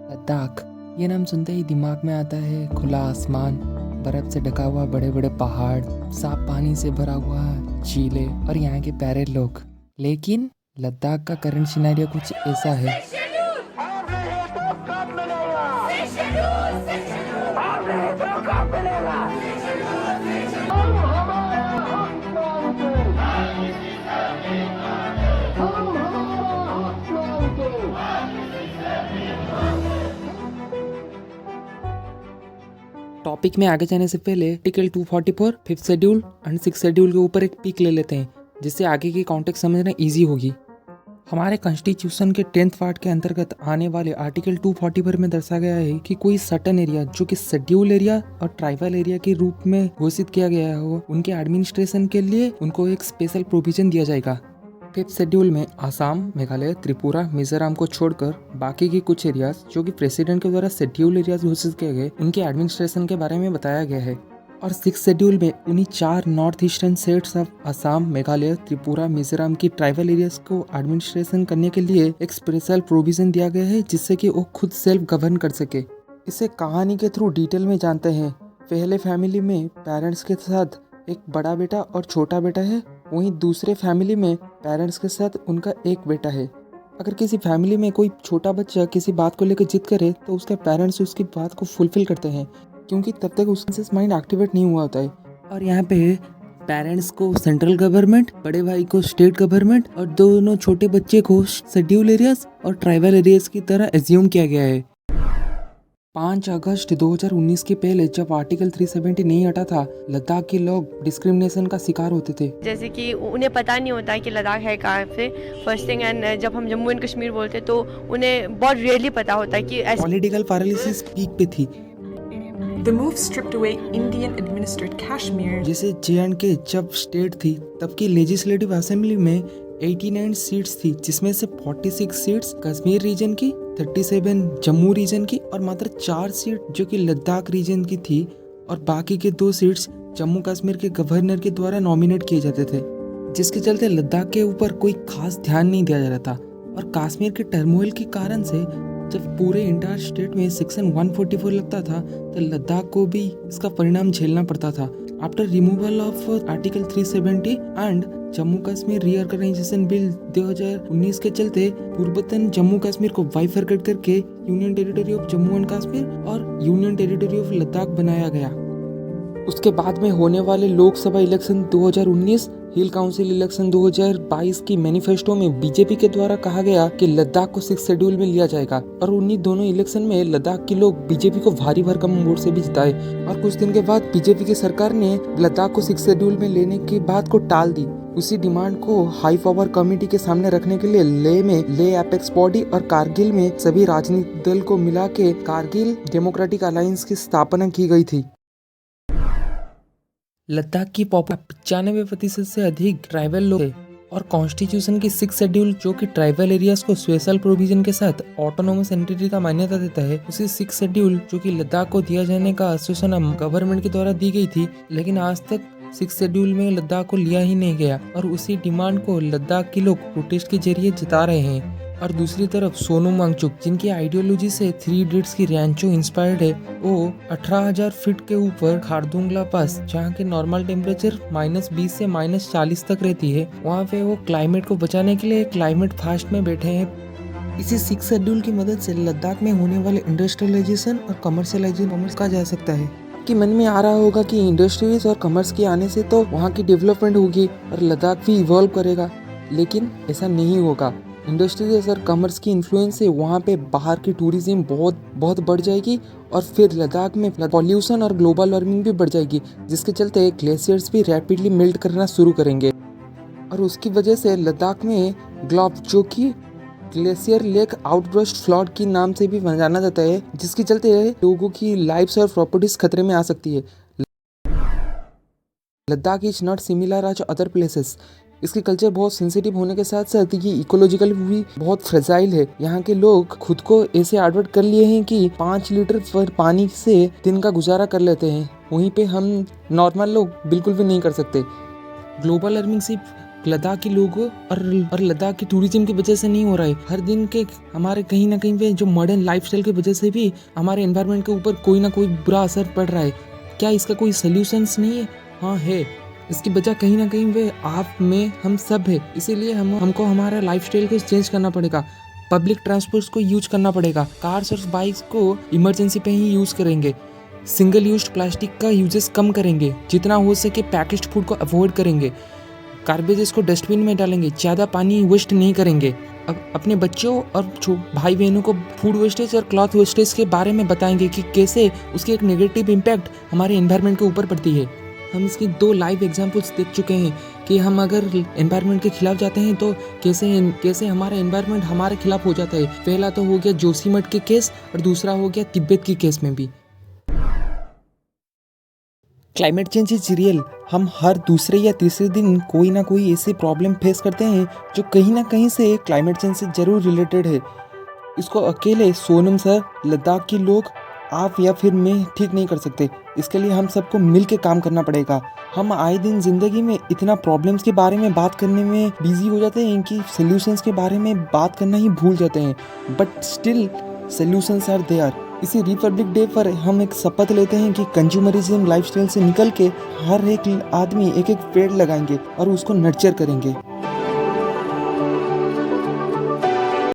लद्दाख, ये नाम सुनते ही दिमाग में आता है खुला आसमान, बर्फ से ढका हुआ बड़े बड़े पहाड़, साफ पानी से भरा हुआ झीलें और यहाँ के प्यारे लोग। लेकिन लद्दाख का करंट सिनेरियो कुछ ऐसा है। टॉपिक में आगे जाने से पहले article 244, 5th schedule and 6th schedule के ऊपर एक पिक ले लेते हैं, जिससे आगे की कॉन्टेक्स्ट समझना इजी होगी। हमारे कॉन्स्टिट्यूशन के 10th पार्ट के अंतर्गत आने वाले आर्टिकल 244 में दर्शाया गया है कि कोई सर्टन एरिया जो कि शेड्यूल एरिया और ट्राइबल एरिया के रूप में घोषित किया गया हो, उनके एडमिनिस्ट्रेशन के लिए उनको एक स्पेशल प्रोविजन दिया जाएगा। 5th शेड्यूल में आसाम, मेघालय, त्रिपुरा, मिजोरम को छोड़कर बाकी की कुछ एरियाज जो कि प्रेसिडेंट के द्वारा शेड्यूल एरियाज घोषित किए गए, उनके एडमिनिस्ट्रेशन के बारे में बताया गया है। और 6th शेड्यूल में उन्हीं 4 north eastern states of Assam, Meghalaya, Tripura, Mizoram की ट्राइबल एरियाज को एडमिनिस्ट्रेशन करने के लिए एक स्पेशल प्रोविजन दिया गया है, जिससे कि वो खुद सेल्फ गवर्न कर सके। इसे कहानी के थ्रू डिटेल में जानते हैं। पहले फैमिली में पेरेंट्स के साथ एक बड़ा बेटा और छोटा बेटा है, वहीं दूसरे फैमिली में पेरेंट्स के साथ उनका एक बेटा है। अगर किसी फैमिली में कोई छोटा बच्चा किसी बात को लेकर जिद करे तो उसके पेरेंट्स उसकी बात को फुलफिल करते हैं, क्योंकि तब तक उसका माइंड एक्टिवेट नहीं हुआ होता है। और यहाँ पे पेरेंट्स को सेंट्रल गवर्नमेंट, बड़े भाई को स्टेट गवर्नमेंट और दोनों छोटे बच्चे को शेड्यूल एरियाज और ट्राइबल एरियाज की तरह एज्यूम किया गया है। 5 अगस्त 2019 के पहले जब आर्टिकल 370 नहीं हटा था, लद्दाख के लोग डिस्क्रिमिनेशन का शिकार होते थे। जैसे कि उन्हें पता नहीं होता कि लद्दाख है कहाँ पे, फर्स्ट थिंग। एंड जब हम जम्मू एंड कश्मीर बोलते तो उन्हें बहुत रेयरली पता होता है कि पॉलिटिकल पैरालिसिस पीक पे थी। The move stripped away Indian administered Kashmir. जैसे J&K जब स्टेट थी तब की लेजिस्लेटिव असेंबली में 89 सीट्स थी, जिसमें से 46 सीट्स कश्मीर रीजन की, 37 जम्मू रीजन की और मात्र 4 सीट जो कि लद्दाख रीजन की थी, और बाकी के 2 सीट्स जम्मू कश्मीर के गवर्नर के द्वारा नॉमिनेट किए जाते थे, जिसके चलते लद्दाख के ऊपर कोई खास ध्यान नहीं दिया जा रहा था। और कश्मीर के टर्मोइल के कारण से जब पूरे इंटायर स्टेट में सेक्शन 144 लगता था तो लद्दाख को भी इसका परिणाम झेलना पड़ता था। After removal of article 370 and Jammu Kashmir reorganisation bill 2019 के चलते पूर्वतन जम्मू कश्मीर को बाइफरकेट करके union territory of Jammu and Kashmir और यूनियन टेरिटरी ऑफ लद्दाख बनाया गया। उसके बाद में होने वाले लोकसभा इलेक्शन 2019, हिल काउंसिल इलेक्शन 2022 की मैनिफेस्टो में बीजेपी के द्वारा कहा गया कि लद्दाख को 6th शेड्यूल में लिया जाएगा, और उन्हीं दोनों इलेक्शन में लद्दाख के लोग बीजेपी को भारी भरकम वोट से भी जिताए। और कुछ दिन के बाद बीजेपी की सरकार ने लद्दाख को 6th शेड्यूल में लेने की बात को टाल दी। उसी डिमांड को हाई पावर कमेटी के सामने रखने के लिए लेह में लेह एपेक्स बॉडी और कारगिल में सभी राजनीतिक दल को मिला के कारगिल डेमोक्रेटिक अलायंस की स्थापना की गई थी। लद्दाख की पॉपुलेशन 95% से अधिक ट्राइबल लोग थे, और कॉन्स्टिट्यूशन की 6th शेड्यूल जो कि ट्राइबल एरियाज को स्पेशल प्रोविजन के साथ ऑटोनोमस एंटिटी का मान्यता देता है, उसी 6th शेड्यूल जो कि लद्दाख को दिया जाने का आश्वासन गवर्नमेंट के द्वारा दी गई थी, लेकिन आज तक 6th शेड्यूल में लद्दाख को लिया ही नहीं गया, और उसी डिमांड को लद्दाख के लोग प्रोटेस्ट के जरिए जिता रहे हैं। और दूसरी तरफ सोनम वांगचुक, जिनकी आइडियोलॉजी से 3 इडियट्स की रैंचो इंस्पायर्ड है, वो 18,000 फीट के ऊपर खारदुंगला पास, जहाँ के नॉर्मल टेम्परेचर -20 से -40 तक रहती है, वहाँ पे वो क्लाइमेट को बचाने के लिए क्लाइमेट फास्ट में बैठे हैं। इसी 6th शेड्यूल की मदद से लद्दाख में होने वाले इंडस्ट्रियलाइजेशन और कमर्शियलाइजेशन का जा सकता है। आपके मन में आ रहा होगा कि इंडस्ट्रीज और कमर्स के आने से तो वहाँ की डेवलपमेंट होगी और लद्दाख भी इवॉल्व करेगा, लेकिन ऐसा नहीं होगा। इंडस्ट्रीज और कमर्स की इन्फ्लुएंस से वहाँ पे बाहर की टूरिज्म बहुत बढ़ जाएगी, और फिर लद्दाख में पॉल्यूशन और ग्लोबल वार्मिंग भी बढ़ जाएगी, जिसके चलते ग्लेशियर्स भी रैपिडली मेल्ट करना शुरू करेंगे। और उसकी वजह से लद्दाख में ग्लोब, जो कि ग्लेशियर लेक आउटबर्स्ट फ्लड के नाम से भी जाना जाता है, जिसके चलते लोगों की लाइफ्स और प्रॉपर्टीज खतरे में आ सकती है। Ladakh is not similar as other places. इसकी कल्चर बहुत सेंसिटिव होने के साथ साथ ये इकोलॉजिकल भी बहुत फ्रेजाइल है। यहाँ के लोग खुद को ऐसे एडवर्ट कर लिए हैं कि 5 लीटर पर पानी से दिन का गुजारा कर लेते हैं, वहीं पे हम नॉर्मल लोग बिल्कुल भी नहीं कर सकते। ग्लोबल वार्मिंग सिर्फ लद्दाख के लोगों और लद्दाख की टूरिज्म की वजह से नहीं हो रहा है। हर दिन के हमारे कहीं ना कहीं पे जो मॉडर्न लाइफस्टाइल की वजह से भी हमारे एनवायरनमेंट के ऊपर कोई ना कोई बुरा असर पड़ रहा है। क्या इसका कोई सॉल्यूशंस नहीं है? हाँ है। इसकी वजह कहीं ना कहीं वे आप में हम सब है। इसीलिए हमको हमारा लाइफस्टाइल को चेंज करना पड़ेगा। पब्लिक ट्रांसपोर्ट को यूज करना पड़ेगा। कार्स और बाइक्स को इमरजेंसी पे ही यूज करेंगे। सिंगल यूज प्लास्टिक का यूजेस कम करेंगे। जितना हो सके पैकेज्ड फूड को अवॉइड करेंगे। गार्बेजेस को डस्टबिन में डालेंगे। ज़्यादा पानी वेस्ट नहीं करेंगे। अब अपने बच्चों और भाई बहनों को फूड वेस्टेज और क्लॉथ वेस्टेज के बारे में बताएंगे कि कैसे उसकी एक नेगेटिव इम्पैक्ट हमारे एनवायरनमेंट के ऊपर पड़ती है। हम इसकी 2 लाइव एग्जांपल्स देख चुके हैं कि हम अगर एनवायरनमेंट के खिलाफ जाते हैं तो कैसे हमारा एनवायरनमेंट हमारे खिलाफ हो जाता है। पहला तो हो गया जोशीमठ के केस और दूसरा हो गया तिब्बत के केस में भी। Climate change is real. हम हर दूसरे या तीसरे दिन कोई ना कोई ऐसी प्रॉब्लम फेस करते हैं जो कहीं ना कहीं से क्लाइमेट चेंज से जरूर रिलेटेड है। इसको अकेले सोनम सर, लद्दाख के लोग, आप या फिर मैं ठीक नहीं कर सकते। इसके लिए हम सबको मिल के काम करना पड़ेगा। हम आए दिन ज़िंदगी में इतना प्रॉब्लम्स के बारे में बात करने में बिजी हो जाते हैं कि सॉल्यूशंस के बारे में बात करना ही भूल जाते हैं। But still solutions are there. इसी रिपब्लिक डे पर हम एक शपथ लेते हैं कि कंज्यूमरिज्म लाइफस्टाइल से निकल के हर एक आदमी एक पेड़ लगाएंगे और उसको नर्चर करेंगे।